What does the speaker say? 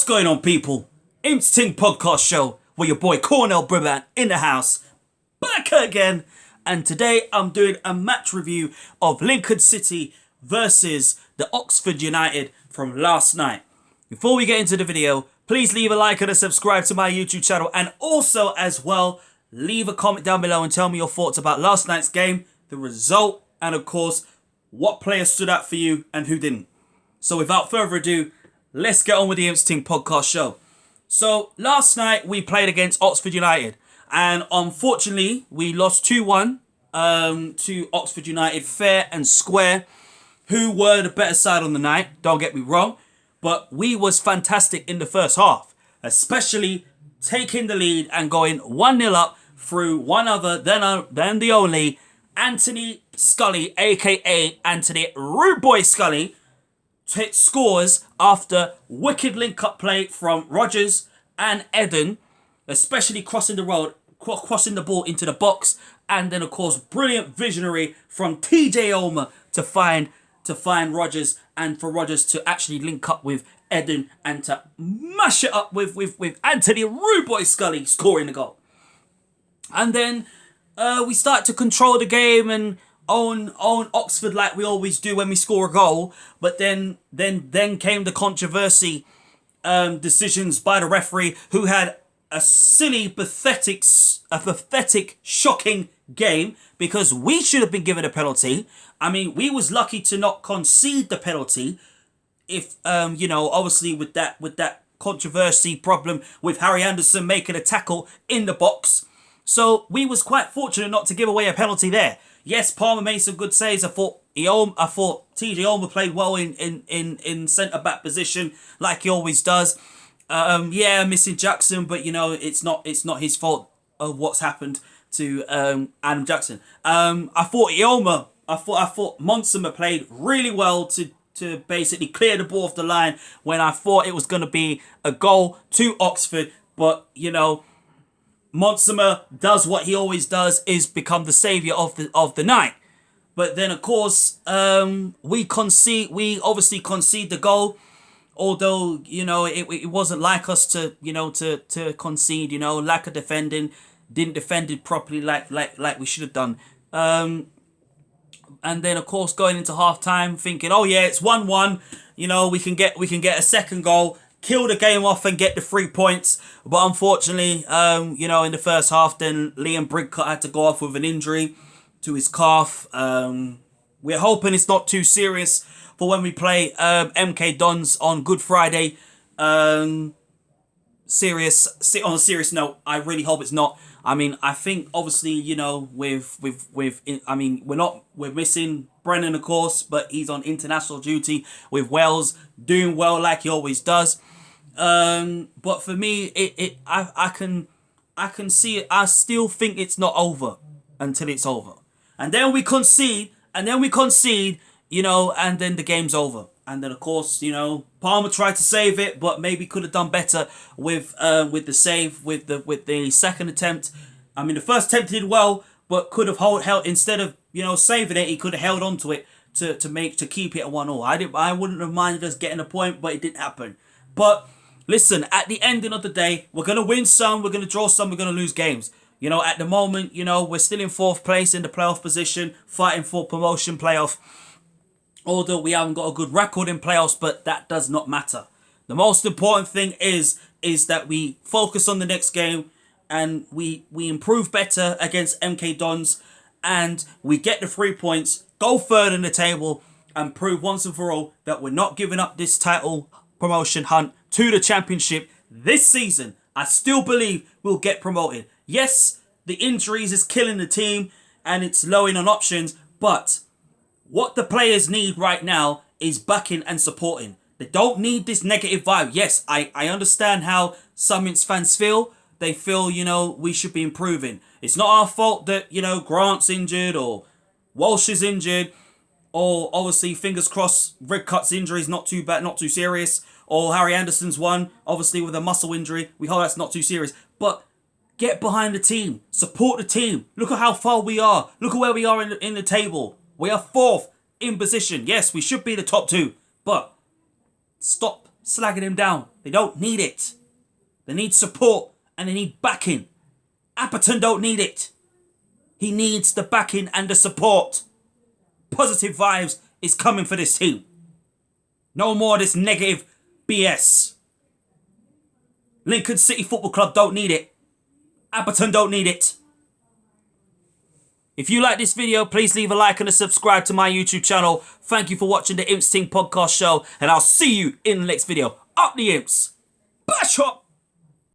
going on, people? Imps Ting podcast show with your boy Cornell Brumant in the house, back again. And today I'm doing a match review of Lincoln City versus the Oxford United from last night. Before we get into the video, please leave a like and a subscribe to my YouTube channel, and also as well, leave a comment down below and tell me your thoughts about last night's game, the result, and of course, what players stood out for you and who didn't. So without further ado, let's get on with the Imps Ting podcast show. So last night we played against Oxford United, and unfortunately we lost 2-1 to Oxford United, fair and square, who were the better side on the night, don't get me wrong, but we was fantastic in the first half, especially taking the lead and going 1-0 up through one other than the only Anthony Scully, aka Anthony Rude Boy Scully, scores after wicked link-up play from Rodgers and Eden, especially crossing the ball into the box, and then of course brilliant visionary from TJ Ulmer to find Rodgers, and for Rodgers to actually link up with Eden and to mash it up with Anthony Rude Boy Scully scoring the goal. And then we start to control the game and own Oxford like we always do when we score a goal. But then came the controversy decisions by the referee, who had a silly, pathetic, shocking game, because we should have been given a penalty. I mean, we was lucky to not concede the penalty. If obviously with that controversy problem with Harry Anderson making a tackle in the box, so we was quite fortunate not to give away a penalty there. Yes, Palmer made some good saves. I thought TJ Ulmer played well in centre back position like he always does. Missing Jackson, but it's not his fault of what's happened to Adam Jackson. I thought Monsomer played really well to basically clear the ball off the line when I thought it was going to be a goal to Oxford, but Monsomer does what he always does, is become the saviour of the night. But then of course we obviously concede the goal, although it wasn't like us to concede. Lack of defending, didn't defend it properly like we should have done. And then of course going into half time thinking, oh yeah, it's 1-1, we can get a second goal, kill the game off and get the 3 points. But unfortunately, in the first half, then Liam Bridcut had to go off with an injury to his calf. We're hoping it's not too serious for when we play MK Dons on Good Friday. On a serious note, I really hope it's not. I mean, I think obviously, we're missing Brennan, of course, but he's on international duty with Wales, doing well like he always does. But for me, I can see it. I still think it's not over until it's over, and then we concede, and then the game's over. And then of course, Palmer tried to save it, but maybe could have done better with the save, with the second attempt. I mean, the first attempt he did well, but could have held instead of saving it, he could have held on to it to keep it at 1-1. I wouldn't have minded us getting a point, but it didn't happen. But listen, at the ending of the day, we're gonna win some, we're gonna draw some, we're gonna lose games. At the moment, we're still in 4th place in the playoff position, fighting for promotion playoff. Although we haven't got a good record in playoffs, but that does not matter. The most important thing is that we focus on the next game, and we improve better against MK Dons, and we get the 3 points, go third in the table, and prove once and for all that we're not giving up this title promotion hunt to the championship this season. I still believe we'll get promoted. Yes, the injuries is killing the team, and it's lowering on options, but what the players need right now is backing and supporting. They don't need this negative vibe. Yes, I understand how some Imps fans feel. They feel, we should be improving. It's not our fault that, Grant's injured or Walsh is injured, or obviously, fingers crossed, Bridcut's injury is not too bad, not too serious, or Harry Anderson's one, obviously with a muscle injury. We hope that's not too serious. But get behind the team. Support the team. Look at how far we are. Look at where we are in the table. We are 4th in position. Yes, we should be the top 2, but stop slagging him down. They don't need it. They need support and they need backing. Apperton don't need it. He needs the backing and the support. Positive vibes is coming for this team. No more of this negative BS. Lincoln City Football Club don't need it. Apperton don't need it. If you like this video, please leave a like and a subscribe to my YouTube channel. Thank you for watching the Imps Ting podcast show, and I'll see you in the next video. Up the Imps. Bash up.